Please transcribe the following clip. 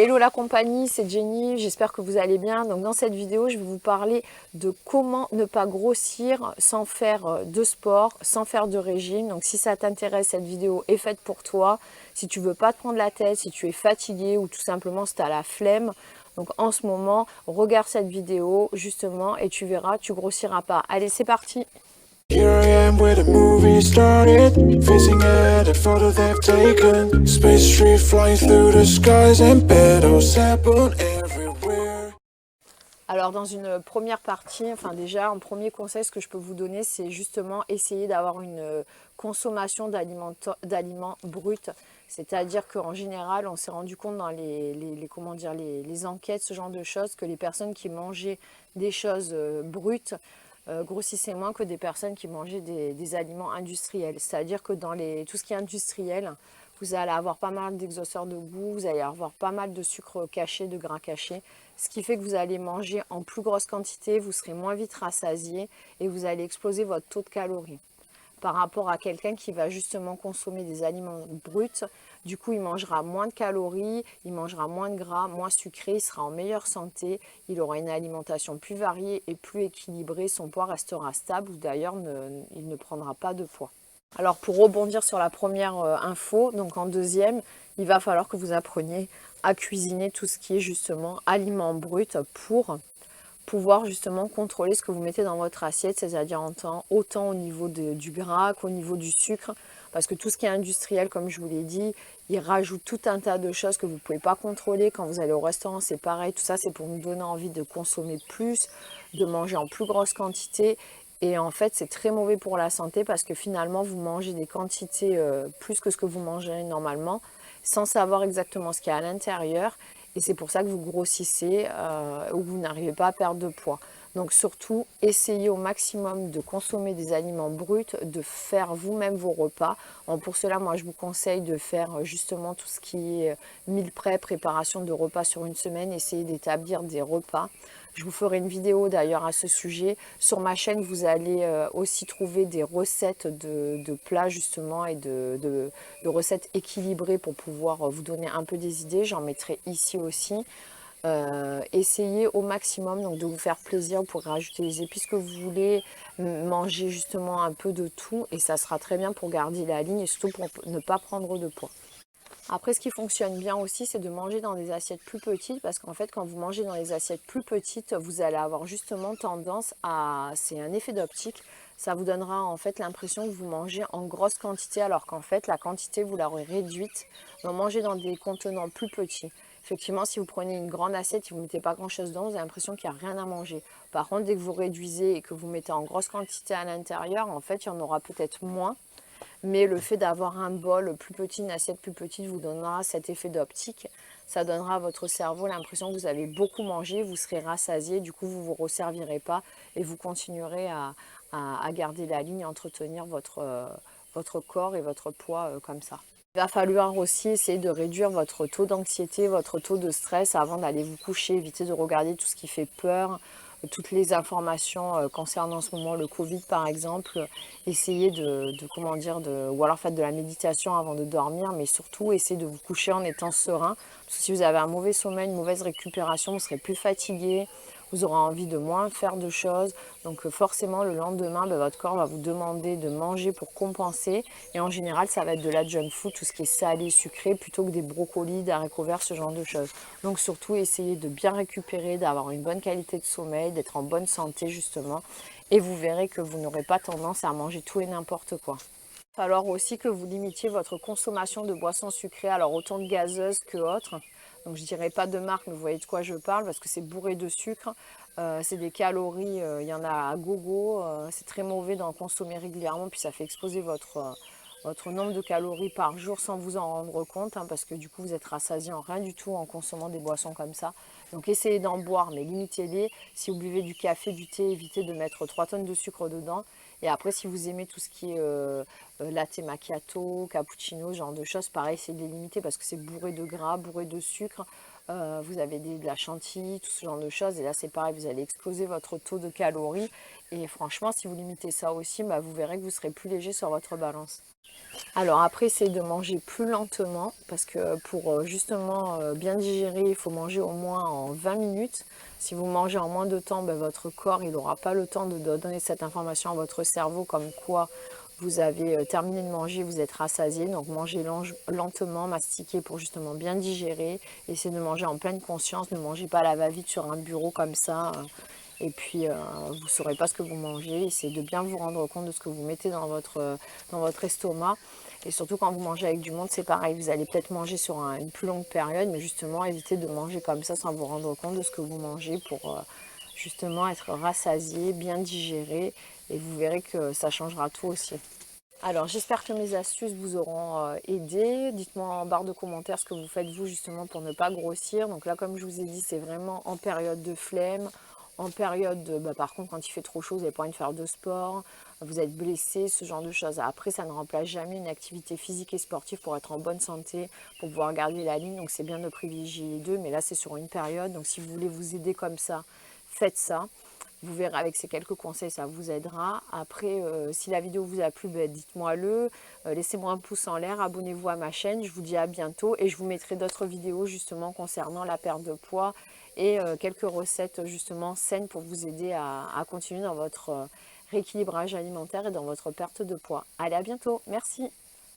Hello la compagnie, c'est Jenny, j'espère que vous allez bien. Donc dans cette vidéo, je vais vous parler de comment ne pas grossir sans faire de sport, sans faire de régime. Donc si ça t'intéresse, cette vidéo est faite pour toi. Si tu veux pas te prendre la tête, si tu es fatigué ou tout simplement si tu as la flemme, donc en ce moment, regarde cette vidéo justement et tu verras, tu grossiras pas. Allez, c'est parti! Here I am where the movie started, facing at a photo they've taken. Space tree flying through the skies and petals happen everywhere. Alors dans une première partie, enfin déjà un premier conseil, ce que je peux vous donner, c'est justement essayer d'avoir une consommation d'aliments bruts. C'est-à-dire qu'en général, on s'est rendu compte dans comment dire, les enquêtes, ce genre de choses, que les personnes qui mangeaient des choses brutes grossissaient moins que des personnes qui mangeaient des aliments industriels. C'est-à-dire que dans tout ce qui est industriel, vous allez avoir pas mal d'exhausteurs de goût, vous allez avoir pas mal de sucre caché, de gras caché, ce qui fait que vous allez manger en plus grosse quantité, vous serez moins vite rassasié et vous allez exploser votre taux de calories. Par rapport à quelqu'un qui va justement consommer des aliments bruts, du coup il mangera moins de calories, il mangera moins de gras, moins sucré, il sera en meilleure santé, il aura une alimentation plus variée et plus équilibrée, son poids restera stable ou d'ailleurs il ne prendra pas de poids. Alors pour rebondir sur la première info, donc en deuxième, il va falloir que vous appreniez à cuisiner tout ce qui est justement aliments bruts pour pouvoir justement contrôler ce que vous mettez dans votre assiette, c'est-à-dire autant au niveau du gras qu'au niveau du sucre, parce que tout ce qui est industriel, comme je vous l'ai dit, il rajoute tout un tas de choses que vous ne pouvez pas contrôler. Quand vous allez au restaurant, c'est pareil, tout ça c'est pour nous donner envie de consommer plus, de manger en plus grosse quantité. Et en fait, c'est très mauvais pour la santé parce que finalement, vous mangez des quantités plus que ce que vous mangez normalement, sans savoir exactement ce qu'il y a à l'intérieur. Et c'est pour ça que vous grossissez ou vous n'arrivez pas à perdre de poids. Donc surtout, essayez au maximum de consommer des aliments bruts, de faire vous-même vos repas. Pour cela, moi, je vous conseille de faire justement tout ce qui est meal prep, préparation de repas sur une semaine. Essayez d'établir des repas. Je vous ferai une vidéo d'ailleurs à ce sujet. Sur ma chaîne, vous allez aussi trouver des recettes de plats justement et de recettes équilibrées pour pouvoir vous donner un peu des idées. J'en mettrai ici aussi. Essayez au maximum donc, de vous faire plaisir. Vous pourrez rajouter les épices que vous voulez, manger justement un peu de tout et ça sera très bien pour garder la ligne et surtout pour ne pas prendre de poids. Après, ce qui fonctionne bien aussi, c'est de manger dans des assiettes plus petites parce qu'en fait, quand vous mangez dans des assiettes plus petites, vous allez avoir justement tendance à... C'est un effet d'optique. Ça vous donnera en fait l'impression que vous mangez en grosse quantité alors qu'en fait, la quantité, vous l'aurez réduite. Donc, mangez dans des contenants plus petits. Effectivement, si vous prenez une grande assiette et vous ne mettez pas grand-chose dedans, vous avez l'impression qu'il n'y a rien à manger. Par contre, dès que vous réduisez et que vous mettez en grosse quantité à l'intérieur, en fait, il y en aura peut-être moins. Mais le fait d'avoir un bol plus petit, une assiette plus petite, vous donnera cet effet d'optique. Ça donnera à votre cerveau l'impression que vous avez beaucoup mangé, vous serez rassasié, du coup vous ne vous resservirez pas et vous continuerez à garder la ligne, à entretenir votre corps et votre poids comme ça. Il va falloir aussi essayer de réduire votre taux d'anxiété, votre taux de stress avant d'aller vous coucher, éviter de regarder tout ce qui fait peur, toutes les informations concernant en ce moment le Covid par exemple, essayez comment dire, ou alors faites de la méditation avant de dormir, mais surtout essayez de vous coucher en étant serein, parce que si vous avez un mauvais sommeil, une mauvaise récupération, vous serez plus fatigué, vous aurez envie de moins faire de choses, donc forcément le lendemain, votre corps va vous demander de manger pour compenser, et en général ça va être de la junk food, tout ce qui est salé, sucré, plutôt que des brocolis, des haricots verts, ce genre de choses. Donc surtout essayez de bien récupérer, d'avoir une bonne qualité de sommeil, d'être en bonne santé justement, et vous verrez que vous n'aurez pas tendance à manger tout et n'importe quoi. Il va falloir aussi que vous limitiez votre consommation de boissons sucrées, alors autant de gazeuses que autres. Donc je ne dirais pas de marque, mais vous voyez de quoi je parle, parce que c'est bourré de sucre, c'est des calories, il y en a à gogo, c'est très mauvais d'en consommer régulièrement, puis ça fait exploser votre nombre de calories par jour sans vous en rendre compte, parce que du coup vous êtes rassasié en rien du tout en consommant des boissons comme ça. Donc essayez d'en boire, mais limitez-les. Si vous buvez du café, du thé, évitez de mettre 3 tonnes de sucre dedans. Et après, si vous aimez tout ce qui est latte macchiato, cappuccino, ce genre de choses. Pareil, c'est de les limiter parce que c'est bourré de gras, bourré de sucre. Vous avez de la chantilly, tout ce genre de choses. Et là, c'est pareil, vous allez exploser votre taux de calories. Et franchement, si vous limitez ça aussi, bah, vous verrez que vous serez plus léger sur votre balance. Alors après, c'est de manger plus lentement parce que pour justement bien digérer, il faut manger au moins en 20 minutes. Si vous mangez en moins de temps, ben, votre corps il n'aura pas le temps de donner cette information à votre cerveau comme quoi vous avez terminé de manger, vous êtes rassasié. Donc mangez lentement, mastiquez pour justement bien digérer. Essayez de manger en pleine conscience, ne mangez pas à la va-vite sur un bureau comme ça. Et puis vous ne saurez pas ce que vous mangez. Essayez de bien vous rendre compte de ce que vous mettez dans votre estomac. Et surtout quand vous mangez avec du monde, c'est pareil. Vous allez peut-être manger sur une plus longue période, mais justement évitez de manger comme ça sans vous rendre compte de ce que vous mangez pour justement être rassasié, bien digéré. Et vous verrez que ça changera tout aussi. Alors j'espère que mes astuces vous auront aidé. Dites-moi en barre de commentaires ce que vous faites vous justement pour ne pas grossir. Donc là comme je vous ai dit c'est vraiment en période de flemme, en période de, par contre quand il fait trop chaud vous n'avez pas envie de faire de sport, vous êtes blessé, ce genre de choses. Après ça ne remplace jamais une activité physique et sportive pour être en bonne santé, pour pouvoir garder la ligne. Donc c'est bien de privilégier les deux, mais là c'est sur une période. Donc si vous voulez vous aider comme ça, faites ça. Vous verrez avec ces quelques conseils, ça vous aidera. Après, si la vidéo vous a plu, dites-moi-le. Laissez-moi un pouce en l'air, abonnez-vous à ma chaîne. Je vous dis à bientôt et je vous mettrai d'autres vidéos justement concernant la perte de poids et quelques recettes justement saines pour vous aider à continuer dans votre rééquilibrage alimentaire et dans votre perte de poids. Allez, à bientôt. Merci.